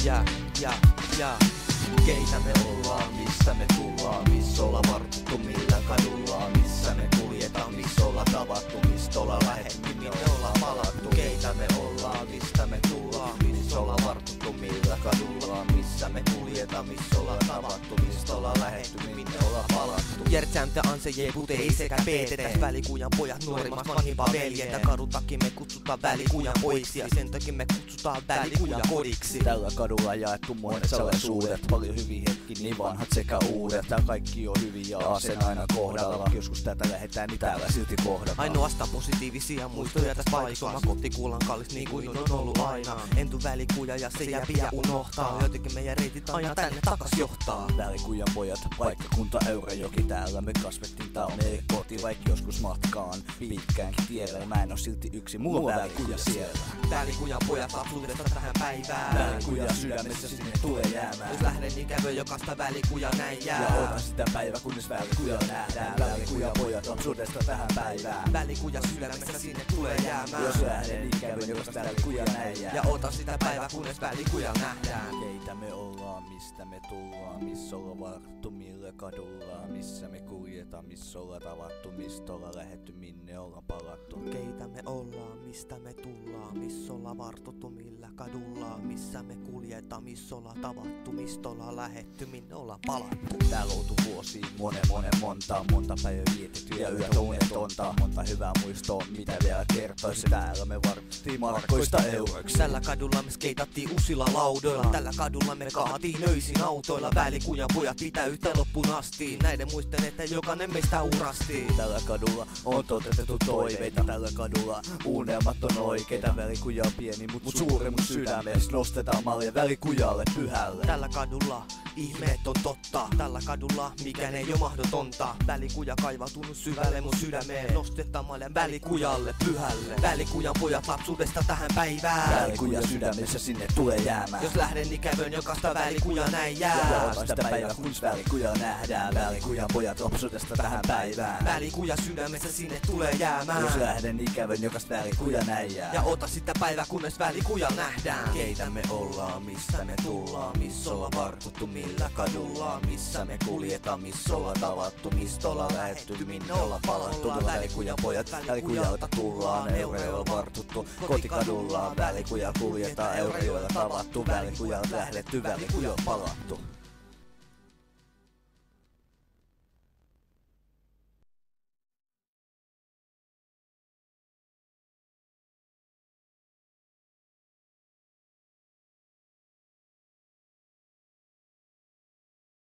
Ja. Keitä me ollaan, mistä me tullaan, missä olla vartuttu, millä kadulla, missä me kuljetaan, missä olla tavattu, mistä olla lähetty, minne olla palattu. Keitä me ollaan, mistä me tullaan, missä olla vartuttu, millä kadulla, missä me kuljetaan, missä olla tavattu, mistä olla lähetty, minne olla palattu. Järtsäntä anse putei sekä peetetä välikujan pojat nuorimmat vanhimpaa veljetä. Kadun takia me kutsutaan välikujan poiksi ja sen takia me kutsutaan välikujan kodiksi. Tällä kadulla jaettu monet salaisuudet, paljon hyviä hetki, niin vanhat sekä uudet. Tää kaikki on hyvin ja asen aina kohdalla. Joskus tätä lähetään, niin täällä silti kohdata. Ainoastaan positiivisia muistoja tässä paikassa. Oma kotikuulan kallis niin kuin on ollut aina. En tuu välikuja ja se jää pian unohtaa. Jotenkin meidän reitit aina tänne takas johtaa. Välikujan pojat, paikkakunta Eurajoki. Täällä me kasvettiin, tää on meidän koti. Vaikka joskus matkaan pitkäänkin tiellä. Mä en oo silti yksi, mulla on välikuja siellä. Välikujan pojat lapsuudesta tähän päivään. Välikuja sydämessä sinne tulee jäämään. Jos lähden niin kävön jokaista välikuja näin jää. Ja odotan sitä päivää kunnes välikuja nähdään. Välikuja pojat lapsuudesta tähän päivään. Välikuja sydämessä sinne tulee jäämään. Jos lähden niin kävön jokaista välikuja näin jää. Ja odotan sitä päivää kunnes välikuja nähdään. Keitä me ollaan, mistä me tullaan, missä olla varttu, millä kadulla, missä me kuljetaan, missä olla tavattu, mistä olla lähetty, minne ollaan palattu. Keitä me ollaan, mistä me tullaan, missä olla vartuttu, millä kadulla, missä me kuljetaan, missä olla tavattu, mistä olla lähetty, minne ollaan palattu. Täällä outu vuosia, monta päivää vietetty ja yöt unetonta. Monta hyvää muistoa, mitä vielä kertoisi. Täällä me varttiin markoista euroiksi. Tällä kadulla me skeitattiin uusilla laudoilla. Tällä kadulla me kaatiin öisin autoilla. Välikujan pojat pitäyttä loppuun asti. Näiden muisten, että jokainen meistä urasti. Tällä kadulla on toteutettu toiveita. Tällä kadulla unelmat on oikeita. Välikuja on pieni, mut suuri mun sydämessä. Nostetaan malja välikujalle pyhälle. Tällä kadulla ihmeet on totta. Tällä kadulla mikään ei oo mahdotonta. Välikuja kaivautunut syvälle mun sydämeen. Nostetaan maljan välikujalle pyhälle. Välikujan pojat lapsuudesta tähän päivään. Välikuja sydämessä sinne tulee jäämään. Jos lähden niin kävön jokaista välikuja näin jää. Ja odotan sitä päivää kunnes välikuja nähdään. Välikujan pojat lapsuudesta tähän päivään. Välikuja sydämessä sinne tulee jäämään. Jos lähden niin kävön jokaista välikuja näin jää. Ja ota sitä päivää kunnes välikuja nähdään. Keitä me ollaan, mistä me tullaan, missä olla vartuttu, millä kadulla, missä me kuljetaan, missä olla tavattu, mistä olla lähetty, minne olla palattu. Välikujan pojat, välikujalta tullaan, Eurajoella vartuttu, kotikadulla, välikuja kuljetaan, Eurajoella tavattu, välikujalta lähdetty, välikuja palattu.